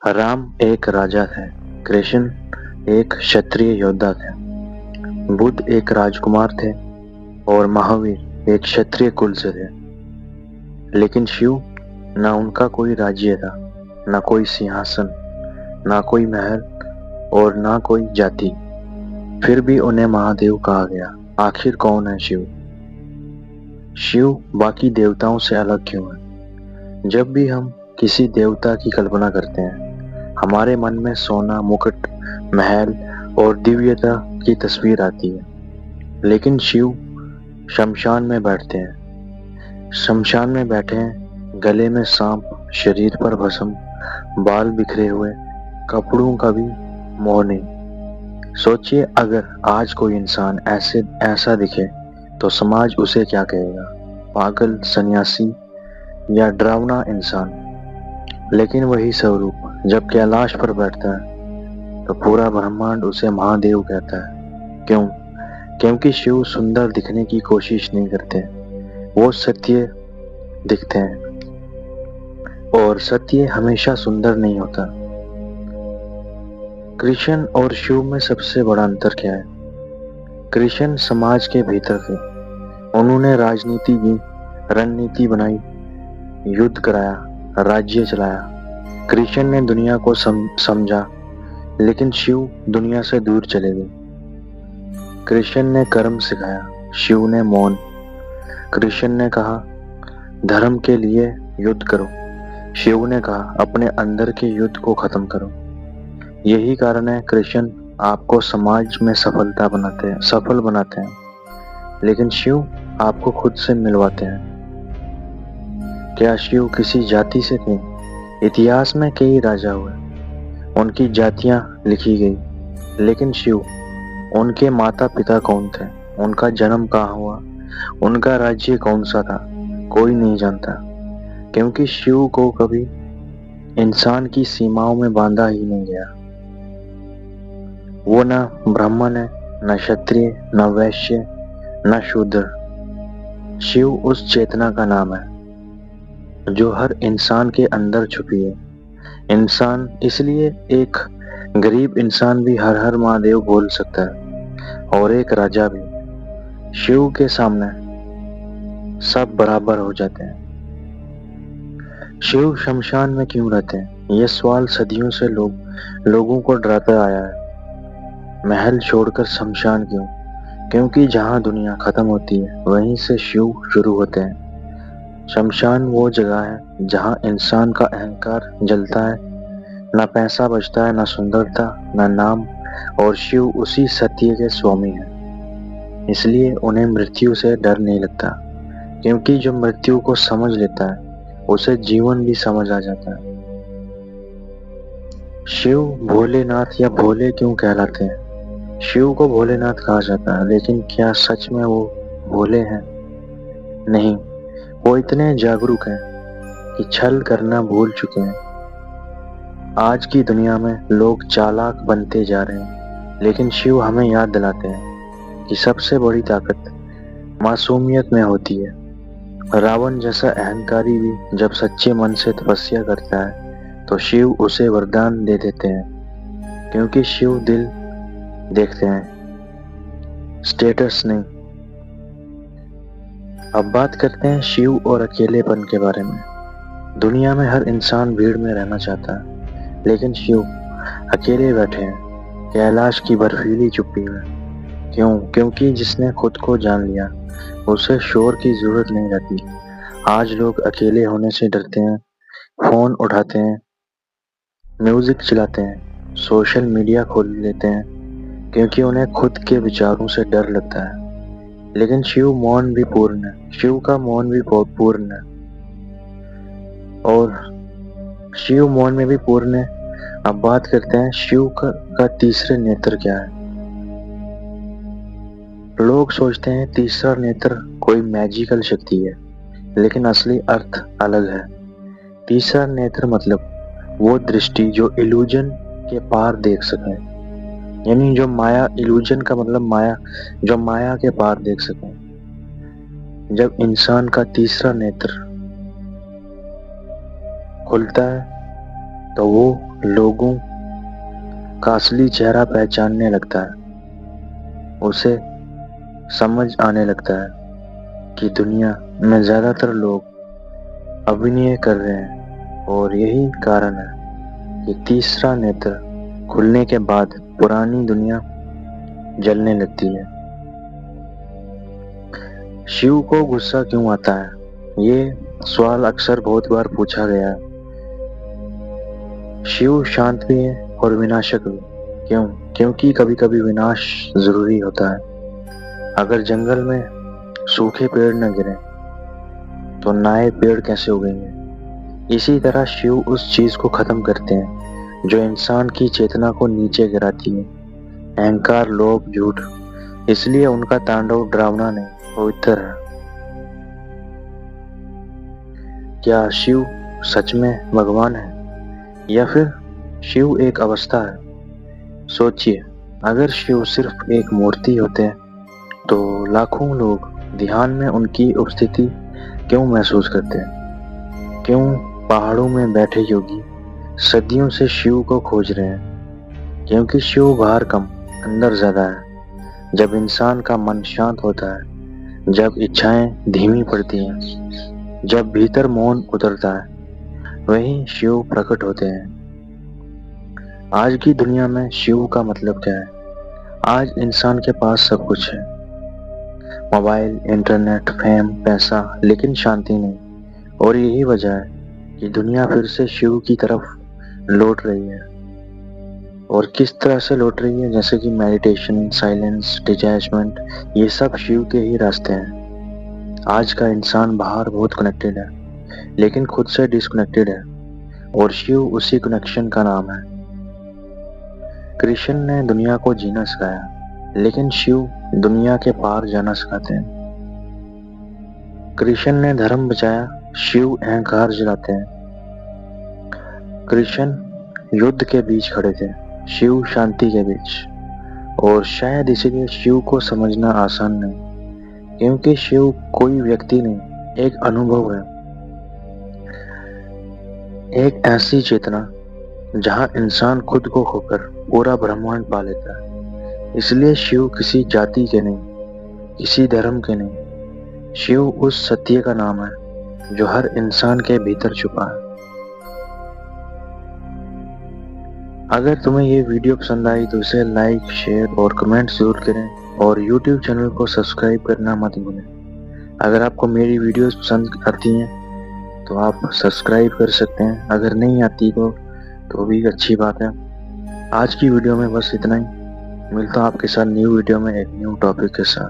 राम एक राजा थे, कृष्ण एक क्षत्रिय योद्धा थे, बुद्ध एक राजकुमार थे और महावीर एक क्षत्रिय कुल से थे। लेकिन शिव, न उनका कोई राज्य था, न कोई सिंहासन, न कोई महल और न कोई जाति। फिर भी उन्हें महादेव कहा गया। आखिर कौन है शिव? शिव बाकी देवताओं से अलग क्यों है? जब भी हम किसी देवता की कल्पना करते हैं, हमारे मन में सोना, मुकुट, महल और दिव्यता की तस्वीर आती है। लेकिन शिव शमशान में बैठते हैं। शमशान में बैठे हैं, गले में सांप, शरीर पर भस्म, बाल बिखरे हुए, कपड़ों का भी मोह नहीं। सोचिए, अगर आज कोई इंसान ऐसा दिखे तो समाज उसे क्या कहेगा? पागल, सन्यासी या डरावना इंसान। लेकिन वही स्वरूप जब कैलाश पर बैठता है तो पूरा ब्रह्मांड उसे महादेव कहता है। क्यों? क्योंकि शिव सुंदर दिखने की कोशिश नहीं करते, वो सत्य दिखते हैं और सत्य हमेशा सुंदर नहीं होता। कृष्ण और शिव में सबसे बड़ा अंतर क्या है? कृष्ण समाज के भीतर थे। उन्होंने राजनीति की, रणनीति बनाई, युद्ध कराया, राज्य चलाया। कृष्ण ने दुनिया को समझा, लेकिन शिव दुनिया से दूर चले गए। कृष्ण ने कर्म सिखाया, शिव ने मौन। कृष्ण ने कहा धर्म के लिए युद्ध करो, शिव ने कहा अपने अंदर के युद्ध को खत्म करो। यही कारण है कृष्ण आपको समाज में सफल बनाते हैं, लेकिन शिव आपको खुद से मिलवाते हैं। क्या शिव किसी जाति से थे? इतिहास में कई राजा हुए, उनकी जातियां लिखी गई, लेकिन शिव, उनके माता पिता कौन थे, उनका जन्म कहाँ हुआ, उनका राज्य कौन सा था, कोई नहीं जानता। क्योंकि शिव को कभी इंसान की सीमाओं में बांधा ही नहीं गया। वो न ब्राह्मण है, न क्षत्रिय, न वैश्य, न शूद्र। शिव उस चेतना का नाम है जो हर इंसान के अंदर छुपी है। इंसान, इसलिए एक गरीब इंसान भी हर हर महादेव बोल सकता है और एक राजा भी। शिव के सामने सब बराबर हो जाते हैं। शिव शमशान में क्यों रहते हैं? यह सवाल सदियों से लोगों को डराता आया है। महल छोड़कर शमशान क्यों? क्योंकि जहाँ दुनिया खत्म होती है, वहीं से शिव शुरू होते हैं। शमशान वो जगह है जहाँ इंसान का अहंकार जलता है, न पैसा बचता है, न सुंदरता, न नाम, और शिव उसी सत्य के स्वामी हैं। इसलिए उन्हें मृत्यु से डर नहीं लगता, क्योंकि जो मृत्यु को समझ लेता है उसे जीवन भी समझ आ जाता है। शिव भोलेनाथ या भोले क्यों कहलाते हैं? शिव को भोलेनाथ कहा जाता है, लेकिन क्या सच में वो भोले हैं? नहीं, वो इतने जागरूक हैं कि छल करना भूल चुके हैं। आज की दुनिया में लोग चालाक बनते जा रहे हैं, लेकिन शिव हमें याद दिलाते हैं कि सबसे बड़ी ताकत मासूमियत में होती है। रावण जैसा अहंकारी भी जब सच्चे मन से तपस्या करता है तो शिव उसे वरदान दे देते हैं, क्योंकि शिव दिल देखते हैं, स्टेटस नहीं। अब बात करते हैं शिव और अकेलेपन के बारे में। दुनिया में हर इंसान भीड़ में रहना चाहता है, लेकिन शिव अकेले बैठे हैं कैलाश की बर्फीली चुप्पी में। क्यों? क्योंकि जिसने खुद को जान लिया उसे शोर की जरूरत नहीं रहती। आज लोग अकेले होने से डरते हैं, फोन उठाते हैं, म्यूजिक चलाते हैं, सोशल मीडिया खोल लेते हैं, क्योंकि उन्हें खुद के विचारों से डर लगता है। लेकिन शिव मौन भी पूर्ण है, शिव का मौन भी पूर्ण है, और शिव मौन में भी पूर्ण है। अब बात करते हैं शिव का तीसरे नेत्र क्या है। लोग सोचते हैं तीसरा नेत्र कोई मैजिकल शक्ति है, लेकिन असली अर्थ अलग है। तीसरा नेत्र मतलब वो दृष्टि जो इल्यूजन के पार देख सके, यानी जो माया, इल्यूजन का मतलब माया, जो माया के पार देख सके। जब इंसान का तीसरा नेत्र खुलता है तो वो लोगों का असली चेहरा पहचानने लगता है। उसे समझ आने लगता है कि दुनिया में ज्यादातर लोग अभिनय कर रहे हैं, और यही कारण है कि तीसरा नेत्र खुलने के बाद पुरानी दुनिया जलने लगती है। शिव को गुस्सा क्यों आता है? ये सवाल अक्सर बहुत बार पूछा गया है। शिव शांत भी है और विनाशक भी। क्यों? क्योंकि कभी कभी विनाश जरूरी होता है। अगर जंगल में सूखे पेड़ न गिरे तो नए पेड़ कैसे उगेंगे? इसी तरह शिव उस चीज को खत्म करते हैं जो इंसान की चेतना को नीचे गिराती है। अहंकार, लोभ, झूठ। इसलिए उनका तांडव डरावना नहीं, पवित्र है। क्या शिव सच में भगवान है या फिर शिव एक अवस्था है? सोचिए, अगर शिव सिर्फ एक मूर्ति होते तो लाखों लोग ध्यान में उनकी उपस्थिति क्यों महसूस करते हैं? क्यों पहाड़ों में बैठे योगी सदियों से शिव को खोज रहे हैं? क्योंकि शिव बाहर कम, अंदर ज्यादा है। जब इंसान का मन शांत होता है, जब इच्छाएं धीमी पड़ती हैं, जब भीतर मौन उतरता है, वहीं शिव प्रकट होते हैं। आज की दुनिया में शिव का मतलब क्या है? आज इंसान के पास सब कुछ है, मोबाइल, इंटरनेट, फेम, पैसा, लेकिन शांति नहीं। और यही वजह है कि दुनिया फिर से शिव की तरफ लौट रही है। और किस तरह से लौट रही है? जैसे कि मेडिटेशन, साइलेंस, डिटैचमेंट, ये सब शिव के ही रास्ते हैं। आज का इंसान बाहर बहुत कनेक्टेड है, लेकिन खुद से डिस्कनेक्टेड है, और शिव उसी कनेक्शन का नाम है। कृष्ण ने दुनिया को जीना सिखाया, लेकिन शिव दुनिया के पार जाना सिखाते हैं। कृष्ण ने धर्म बचाया, शिव अहंकार जलाते हैं। कृष्ण युद्ध के बीच खड़े थे, शिव शांति के बीच। और शायद इसीलिए शिव को समझना आसान नहीं, क्योंकि शिव कोई व्यक्ति नहीं, एक अनुभव है, एक ऐसी चेतना जहां इंसान खुद को खोकर पूरा ब्रह्मांड पा लेता है। इसलिए शिव किसी जाति के नहीं, किसी धर्म के नहीं, शिव उस सत्य का नाम है जो हर इंसान के भीतर छुपा है। अगर तुम्हें ये वीडियो पसंद आई तो इसे लाइक, शेयर और कमेंट जरूर करें, और YouTube चैनल को सब्सक्राइब करना मत भूलें। अगर आपको मेरी वीडियोस पसंद आती हैं तो आप सब्सक्राइब कर सकते हैं, अगर नहीं आती तो भी अच्छी बात है। आज की वीडियो में बस इतना ही। मिलता हूं आपके साथ न्यू वीडियो में एक न्यू टॉपिक के साथ।